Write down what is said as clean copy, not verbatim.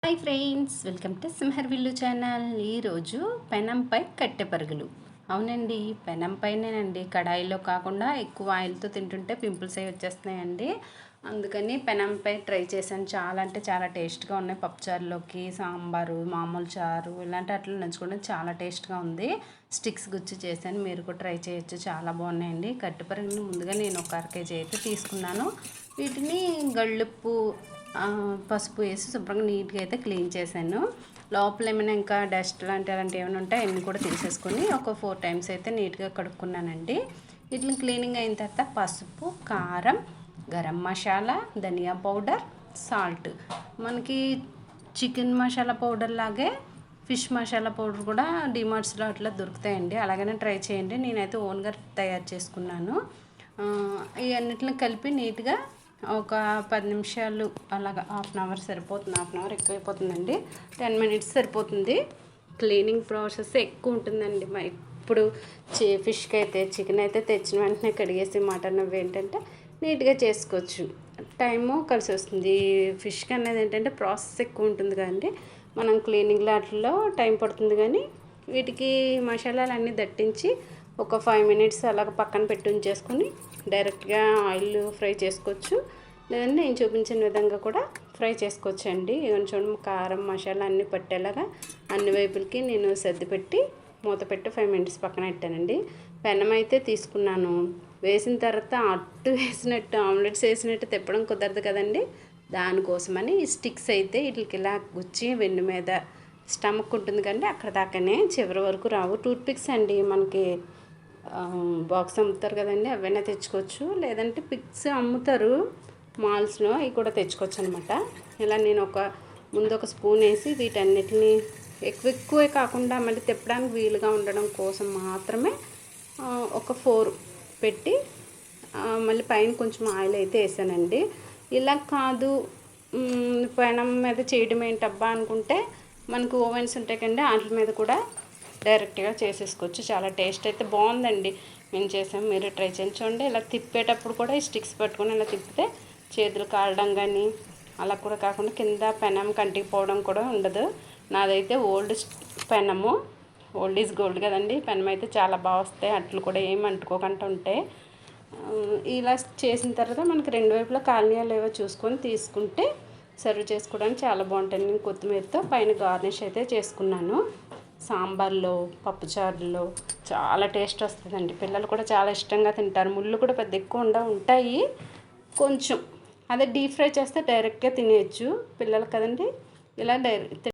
Hi friends, welcome to సింహర్విల్లు channel. ఈరోజు పెనంపై కట్టె పరుగులు. అవునండి, పెనంపైనేనండి. కడాయిలో కాకుండా ఎక్కువ ఆయిల్తో తింటుంటే పింపుల్స్ అవి వచ్చేస్తున్నాయండి. అందుకని పెనంపై ట్రై చేశాను. చాలా అంటే చాలా టేస్ట్గా ఉన్నాయి. పప్పుచారులోకి, సాంబారు, మామూలు చారు ఇలాంటి వాటిలో నంచుకోవడం చాలా టేస్ట్గా ఉంది. స్టిక్స్ గుచ్చి చేశాను, మీరు కూడా ట్రై చేయొచ్చు, చాలా బాగున్నాయండి. కట్టె పరుగులు ముందుగా నేను ఒక 1/2 kg అయితే తీసుకున్నాను. వీటిని గళ్ళుప్పు, పసుపు వేసి శుభ్రంగా నీట్గా అయితే క్లీన్ చేశాను. లోపల ఏమైనా ఇంకా డస్ట్ అలాంటివి ఏమైనా ఉంటే అన్నీ కూడా తీసేసుకొని ఒక 4 times అయితే నీట్గా కడుక్కున్నానండి. వీటిని క్లీనింగ్ అయిన తర్వాత పసుపు, కారం, గరం మసాలా, ధనియా పౌడర్, సాల్ట్, మనకి చికెన్ మసాలా పౌడర్ లాగే ఫిష్ మసాలా పౌడర్ కూడా డిమార్ట్స్లో అట్లా దొరుకుతాయండి. అలాగనే ట్రై చేయండి. నేనైతే ఓన్గా తయారు చేసుకున్నాను. ఇవన్నిటిని కలిపి నీట్గా ఒక 10 నిమిషాలు అలాగా, 1/2 hour సరిపోతుంది. 1/2 hour ఎక్కువైపోతుందండి, 10 minutes సరిపోతుంది. క్లీనింగ్ ప్రాసెస్ ఎక్కువ ఉంటుందండి. ఇప్పుడు ఫిష్కి అయితే, చికెన్ అయితే తెచ్చిన వెంటనే కడిగేసి, మటన్ అవి ఏంటంటే నీట్గా చేసుకోవచ్చు, టైము కలిసి వస్తుంది. ఫిష్కి అనేది ఏంటంటే ప్రాసెస్ ఎక్కువ ఉంటుంది కదండి, మనం క్లీనింగ్లో వాటిల్లో టైం పడుతుంది. కానీ వీటికి మసాలాలు అన్నీ దట్టించి ఒక 5 minutes అలాగ పక్కన పెట్టి ఉంచేసుకొని డైరెక్ట్గా ఆయిల్ ఫ్రై చేసుకోవచ్చు, లేదంటే నేను చూపించిన విధంగా కూడా ఫ్రై చేసుకోవచ్చు అండి. కొంచెం కారం మసాలా అన్నీ పట్టేలాగా అన్ని వైపులకి నేను సర్ది పెట్టి మూత పెట్టి 5 minutes పక్కన పెట్టానండి. పెనం అయితే తీసుకున్నాను. వేసిన తర్వాత అట్టు వేసినట్టు, ఆమ్లెట్స్ వేసినట్టు తిప్పడం కుదరదు కదండి. దానికోసమని ఈ స్టిక్స్ అయితే వీటికి ఇలా గుచ్చి వెన్ను మీద స్టమక్ ఉంటుంది కండి, అక్కడ దాకానే చివరి వరకు రావు. టూత్పిక్స్ అండి, మనకి బాక్స్ అమ్ముతారు కదండి, అవైనా తెచ్చుకోవచ్చు, లేదంటే పిక్స్ అమ్ముతారు మాల్స్లో, అవి కూడా తెచ్చుకోవచ్చు అనమాట. ఇలా నేను ముందు ఒక స్పూన్ వేసి వీటన్నిటిని ఎక్కువే కాకుండా మళ్ళీ తిప్పడానికి వీలుగా ఉండడం కోసం మాత్రమే ఒక 4 పెట్టి మళ్ళీ పైన కొంచెం ఆయిల్ అయితే వేసానండి. ఇలా కాదు, పెనం మీద చేయడం ఏంటబ్బా అనుకుంటే మనకు ఓవెన్స్ ఉంటాయి కండి, వాటి మీద కూడా డైరెక్ట్గా చేసేసుకోవచ్చు. చాలా టేస్ట్ అయితే బాగుందండి. మేము చేసాం, మీరు ట్రై చేయండి. చూడండి, ఇలా తిప్పేటప్పుడు కూడా ఈ స్టిక్స్ పట్టుకొని ఇలా తిప్పితే చేతులు కాలడం కానీ అలా కూడా కాకుండా కింద పెనం కంటిపోవడం కూడా ఉండదు. నాదైతే ఓల్డ్ పెనము, ఓల్డ్ ఈజ్ గోల్డ్ కదండి. పెనం అయితే చాలా బాగా వస్తాయి, అట్లు కూడా ఏమి అంటుకోకుండా ఉంటాయి. ఇలా చేసిన తర్వాత మనకి 2 వైపులా కాలనీయా లేవో చూసుకొని తీసుకుంటే సర్వ్ చేసుకోవడానికి చాలా బాగుంటుంది. నేను కొత్తిమీరతో పైన గార్నిష్ అయితే చేసుకున్నాను. సాంబార్లో, పప్పుచారులో చాలా టేస్ట్ వస్తుందండి. పిల్లలు కూడా చాలా ఇష్టంగా తింటారు. ముళ్ళు కూడా పెద్ద ఎక్కువ ఉంటాయి కొంచెం. అదే డీప్ ఫ్రై చేస్తే డైరెక్ట్గా తినేయచ్చు పిల్లలు కదండి. ఇలా